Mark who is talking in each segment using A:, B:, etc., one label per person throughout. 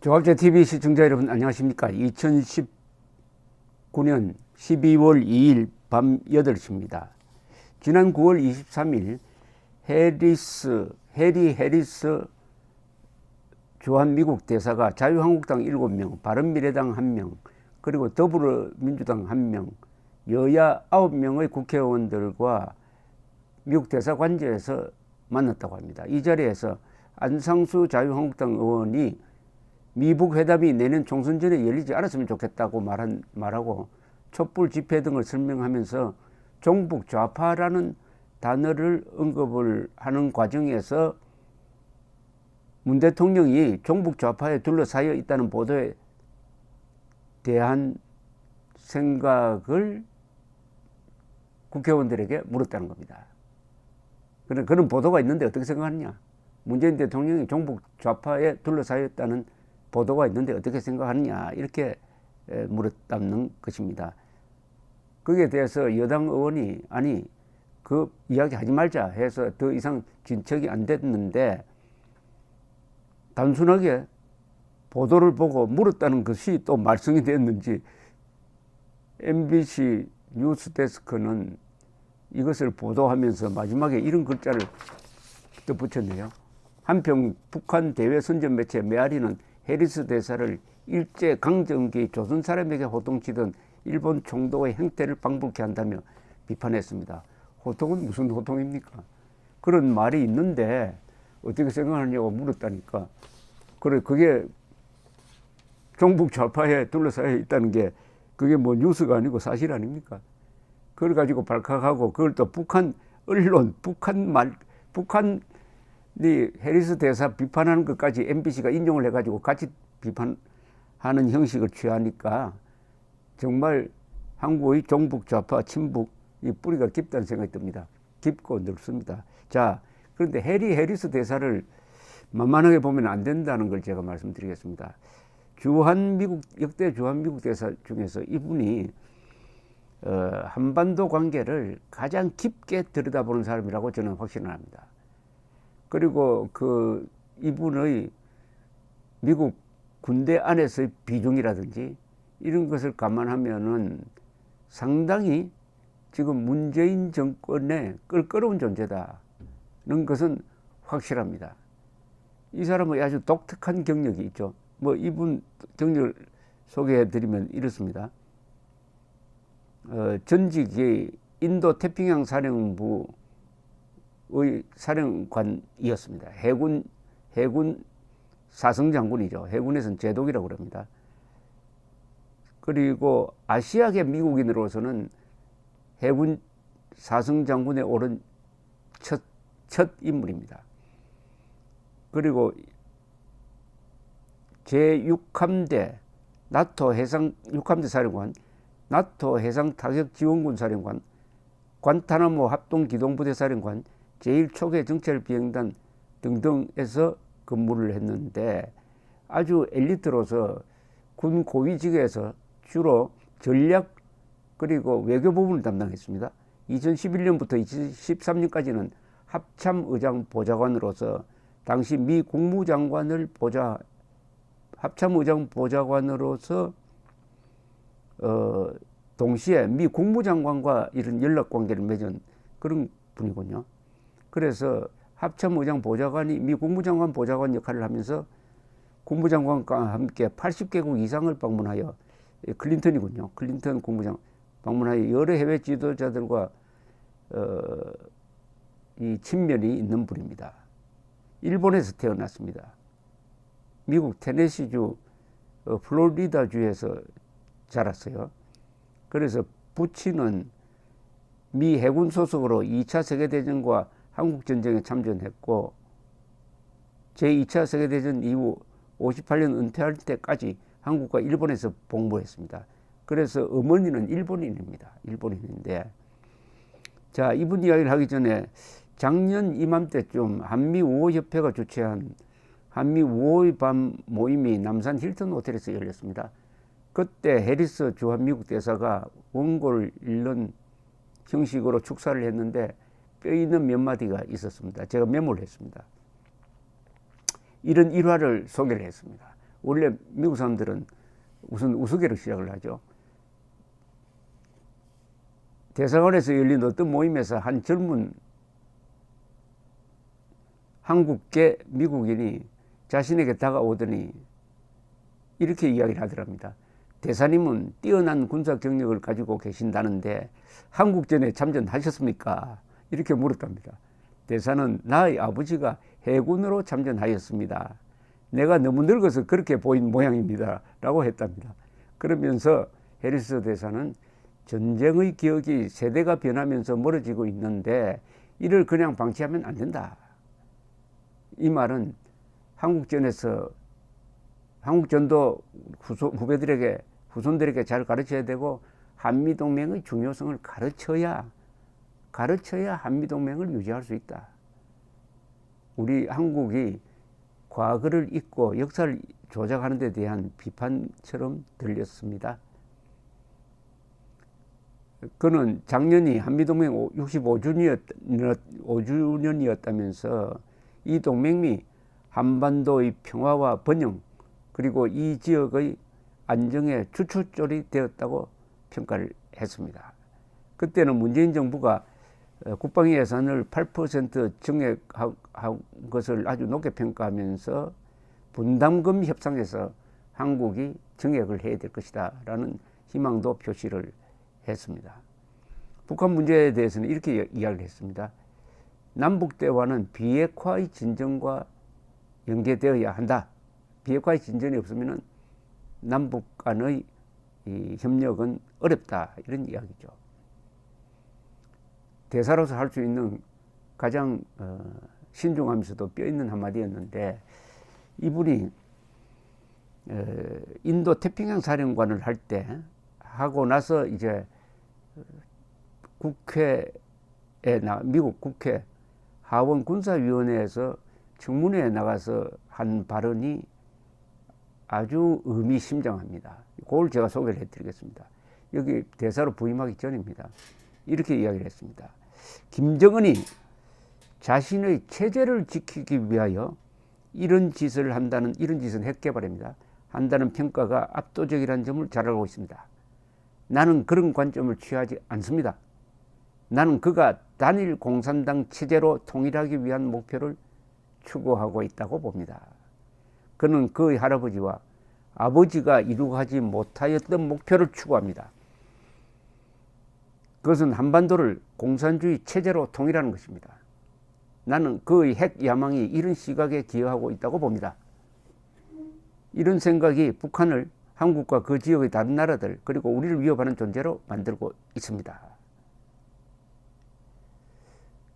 A: 조합제TV 시청자 여러분 안녕하십니까. 2019년 12월 2일 밤 8시입니다. 지난 9월 23일 해리 해리스 주한 미국 대사가 자유한국당 7명, 바른미래당 1명, 그리고 더불어민주당 1명, 여야 9명의 국회의원들과 미국 대사관저에서 만났다고 합니다. 이 자리에서 안상수 자유한국당 의원이 미북 회담이 내년 총선 전에 열리지 않았으면 좋겠다고 말하고 촛불 집회 등을 설명하면서 종북 좌파라는 단어를 언급을 하는 과정에서 문 대통령이 종북 좌파에 둘러싸여 있다는 보도에 대한 생각을 국회의원들에게 물었다는 겁니다. 그런 보도가 있는데 어떻게 생각하느냐? 문재인 대통령이 종북 좌파에 둘러싸여 있다는 보도가 있는데 어떻게 생각하느냐, 이렇게 물었다는 것입니다. 거기에 대해서 여당 의원이 아니 그 이야기 하지 말자 해서 더 이상 진척이 안 됐는데, 단순하게 보도를 보고 물었다는 것이 또 말썽이 됐는지 MBC 뉴스데스크는 이것을 보도하면서 마지막에 이런 글자를 덧붙였네요. 한편 북한 대외 선전 매체 메아리는 해리스 대사를 일제강점기 조선 사람에게 호통치던 일본 총독의 행태를 방불케 한다며 비판했습니다. 호통은 무슨 호통입니까? 그런 말이 있는데 어떻게 생각하느냐고 물었다니까. 그래, 그게 종북 좌파에 둘러싸여 있다는 게 그게 뭐 뉴스가 아니고 사실 아닙니까? 그걸 가지고 발칵하고 그걸 또 북한 언론, 북한이 해리스 대사 비판하는 것까지 MBC가 인용을 해가지고 같이 비판하는 형식을 취하니까 정말 한국의 종북 좌파 친북 이 뿌리가 깊다는 생각이 듭니다. 깊고 넓습니다. 자, 그런데 해리스 대사를 만만하게 보면 안 된다는 걸 제가 말씀드리겠습니다. 역대 주한미국 대사 중에서 이분이 한반도 관계를 가장 깊게 들여다보는 사람이라고 저는 확신을 합니다. 그리고 이분의 미국 군대 안에서의 비중이라든지 이런 것을 감안하면은 상당히 지금 문재인 정권의 껄끄러운 존재다는 것은 확실합니다. 이 사람은 아주 독특한 경력이 있죠. 뭐 이분 경력을 소개해드리면 이렇습니다. 전직이 인도 태평양 사령부의 사령관이었습니다. 해군 사성장군이죠. 해군에서는 제독이라고 그럽니다. 그리고 아시아계 미국인으로서는 해군 사성장군에 오른 첫 인물입니다. 그리고 제6함대 나토 해상 6함대 사령관, 나토 해상 타격 지원군 사령관, 관타나모 합동기동부대 사령관, 제1초계 정찰 비행단 등등에서 근무를 했는데 아주 엘리트로서 군 고위직에서 주로 전략 그리고 외교 부분을 담당했습니다. 2011년부터 2013년까지는 합참의장 보좌관으로서 당시 미 국무장관을 합참의장 보좌관으로서 동시에 미 국무장관과 이런 연락관계를 맺은 그런 분이군요. 그래서 합참의장 보좌관이 미 국무장관 보좌관 역할을 하면서 국무장관과 함께 80개국 이상을 방문하여, 클린턴이군요. 클린턴 국무장관 방문하여 여러 해외 지도자들과 이 친면이 있는 분입니다. 일본에서 태어났습니다. 미국 테네시주 플로리다주에서 자랐어요. 그래서 부친은 미 해군 소속으로 2차 세계대전과 한국전쟁에 참전했고 제2차 세계대전 이후 58년 은퇴할 때까지 한국과 일본에서 복무했습니다. 그래서 어머니는 일본인입니다. 일본인인데, 자, 이분 이야기를 하기 전에 작년 이맘때쯤 한미우호협회가 주최한 한미우호의 밤 모임이 남산 힐튼 호텔에서 열렸습니다. 그때 해리스 주한미국 대사가 원고를 읽는 형식으로 축사를 했는데 뼈 있는 몇 마디가 있었습니다. 제가 메모를 했습니다. 이런 일화를 소개를 했습니다. 원래 미국 사람들은 우선 우스개로 시작을 하죠. 대사관에서 열린 어떤 모임에서 한 젊은 한국계 미국인이 자신에게 다가오더니 이렇게 이야기를 하더랍니다. 대사님은 뛰어난 군사 경력을 가지고 계신다는데 한국전에 참전하셨습니까? 이렇게 물었답니다. 대사는 나의 아버지가 해군으로 참전하였습니다. 내가 너무 늙어서 그렇게 보인 모양입니다. 라고 했답니다. 그러면서 해리스 대사는 전쟁의 기억이 세대가 변하면서 멀어지고 있는데 이를 그냥 방치하면 안 된다. 이 말은 한국전도 후손들에게 잘 가르쳐야 되고 한미동맹의 중요성을 가르쳐야 한미동맹을 유지할 수 있다. 우리 한국이 과거를 잊고 역사를 조작하는 데 대한 비판처럼 들렸습니다. 그는 작년이 한미동맹 65주년이었다면서 이 동맹이 한반도의 평화와 번영 그리고 이 지역의 안정의 주춧돌이 되었다고 평가를 했습니다. 그때는 문재인 정부가 국방 예산을 8% 증액한 것을 아주 높게 평가하면서 분담금 협상에서 한국이 증액을 해야 될 것이다 라는 희망도 표시를 했습니다. 북한 문제에 대해서는 이렇게 이야기를 했습니다. 남북 대화는 비핵화의 진전과 연계되어야 한다. 비핵화의 진전이 없으면 남북 간의 이 협력은 어렵다. 이런 이야기죠. 대사로서 할 수 있는 가장 신중하면서도 뼈있는 한마디였는데 이분이 인도 태평양 사령관을 할 때 하고 나서 이제 미국 국회 하원 군사위원회에서 청문회에 나가서 한 발언이 아주 의미심장합니다. 그걸 제가 소개를 해드리겠습니다. 여기 대사로 부임하기 전입니다. 이렇게 이야기를 했습니다. 김정은이 자신의 체제를 지키기 위하여 이런 짓을 핵개발입니다. 한다는 평가가 압도적이라는 점을 잘 알고 있습니다. 나는 그런 관점을 취하지 않습니다. 나는 그가 단일 공산당 체제로 통일하기 위한 목표를 추구하고 있다고 봅니다. 그는 그의 할아버지와 아버지가 이루어가지 못하였던 목표를 추구합니다. 그것은 한반도를 공산주의 체제로 통일하는 것입니다. 나는 그의 핵 야망이 이런 시각에 기여하고 있다고 봅니다. 이런 생각이 북한을 한국과 그 지역의 다른 나라들 그리고 우리를 위협하는 존재로 만들고 있습니다.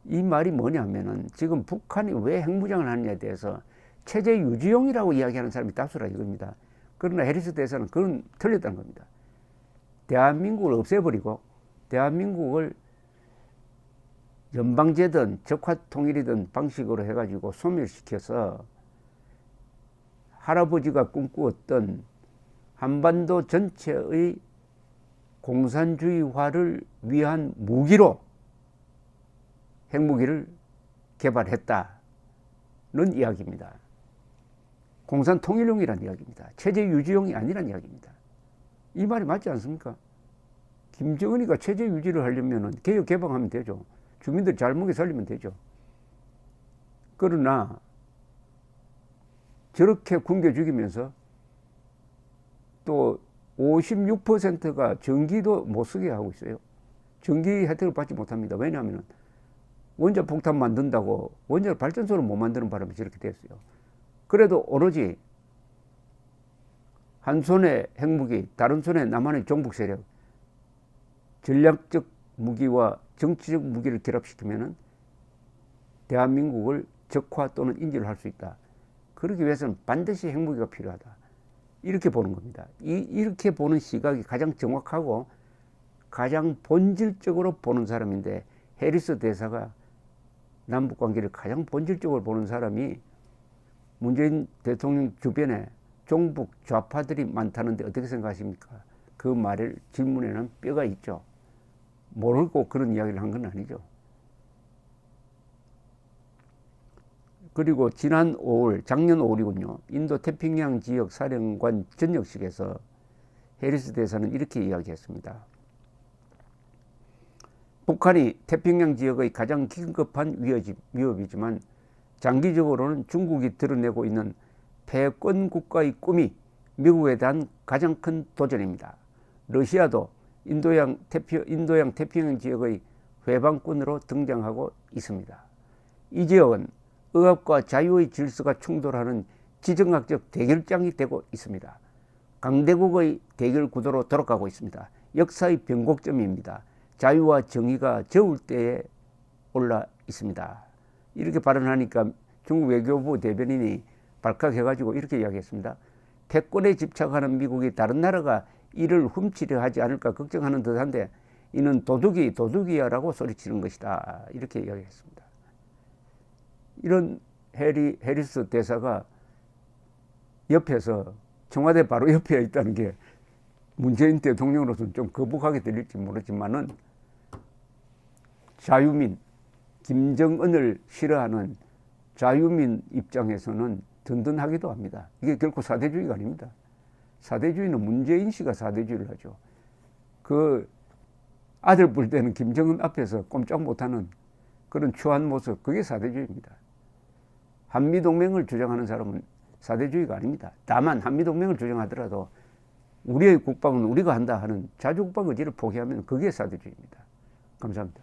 A: 이 말이 뭐냐면은 지금 북한이 왜 핵무장을 하느냐에 대해서 체제 유지용이라고 이야기하는 사람이 다수라 이겁니다. 그러나 해리스 대사는 그건 틀렸다는 겁니다. 대한민국을 없애버리고 대한민국을 연방제든 적화통일이든 방식으로 해가지고 소멸시켜서 할아버지가 꿈꾸었던 한반도 전체의 공산주의화를 위한 무기로 핵무기를 개발했다는 이야기입니다. 공산통일용이라는 이야기입니다. 체제 유지용이 아니라는 이야기입니다. 이 말이 맞지 않습니까? 김정은이가 체제 유지를 하려면 개혁 개방하면 되죠. 주민들 잘 먹여 살리면 되죠. 그러나 저렇게 굶겨 죽이면서 또 56%가 전기도 못 쓰게 하고 있어요. 전기 혜택을 받지 못합니다. 왜냐하면 원자 폭탄 만든다고 원자 발전소를 못 만드는 바람에 저렇게 됐어요. 그래도 오로지 한 손에 핵무기, 다른 손에 남한의 종북 세력, 전략적 무기와 정치적 무기를 결합시키면은 대한민국을 적화 또는 인질을 할 수 있다. 그러기 위해서는 반드시 핵무기가 필요하다. 이렇게 보는 겁니다. 이렇게 보는 시각이 가장 정확하고 가장 본질적으로 보는 사람인데 해리스 대사가 남북관계를 가장 본질적으로 보는 사람이 문재인 대통령 주변에 종북 좌파들이 많다는데 어떻게 생각하십니까? 그 말을 질문에는 뼈가 있죠. 모르고 그런 이야기를 한 건 아니죠. 그리고 지난 5월, 작년 5월이군요. 인도 태평양 지역 사령관 전역식에서 해리스 대사는 이렇게 이야기했습니다. 북한이 태평양 지역의 가장 긴급한 위협이지만 장기적으로는 중국이 드러내고 있는 패권 국가의 꿈이 미국에 대한 가장 큰 도전입니다. 러시아도 인도양 태평양 지역의 회방꾼으로 등장하고 있습니다. 이 지역은 억압과 자유의 질서가 충돌하는 지정학적 대결장이 되고 있습니다. 강대국의 대결 구도로 돌아가고 있습니다. 역사의 변곡점입니다. 자유와 정의가 저울 때에 올라 있습니다. 이렇게 발언하니까 중국 외교부 대변인이 발칵해가지고 이렇게 이야기했습니다. 패권에 집착하는 미국이 다른 나라가 이를 훔치려 하지 않을까 걱정하는 듯한데 이는 도둑이야라고 소리치는 것이다. 이렇게 이야기했습니다. 이런 해리스 대사가 옆에서 청와대 바로 옆에 있다는 게 문재인 대통령으로서는 좀 거북하게 들릴지 모르지만은 자유민, 김정은을 싫어하는 자유민 입장에서는 든든하기도 합니다. 이게 결코 사대주의가 아닙니다. 사대주의는 문재인 씨가 사대주의를 하죠. 그 아들 볼 때는 김정은 앞에서 꼼짝 못하는 그런 추한 모습, 그게 사대주의입니다. 한미동맹을 주장하는 사람은 사대주의가 아닙니다. 다만 한미동맹을 주장하더라도 우리의 국방은 우리가 한다 하는 자주국방 의지를 포기하면 그게 사대주의입니다. 감사합니다.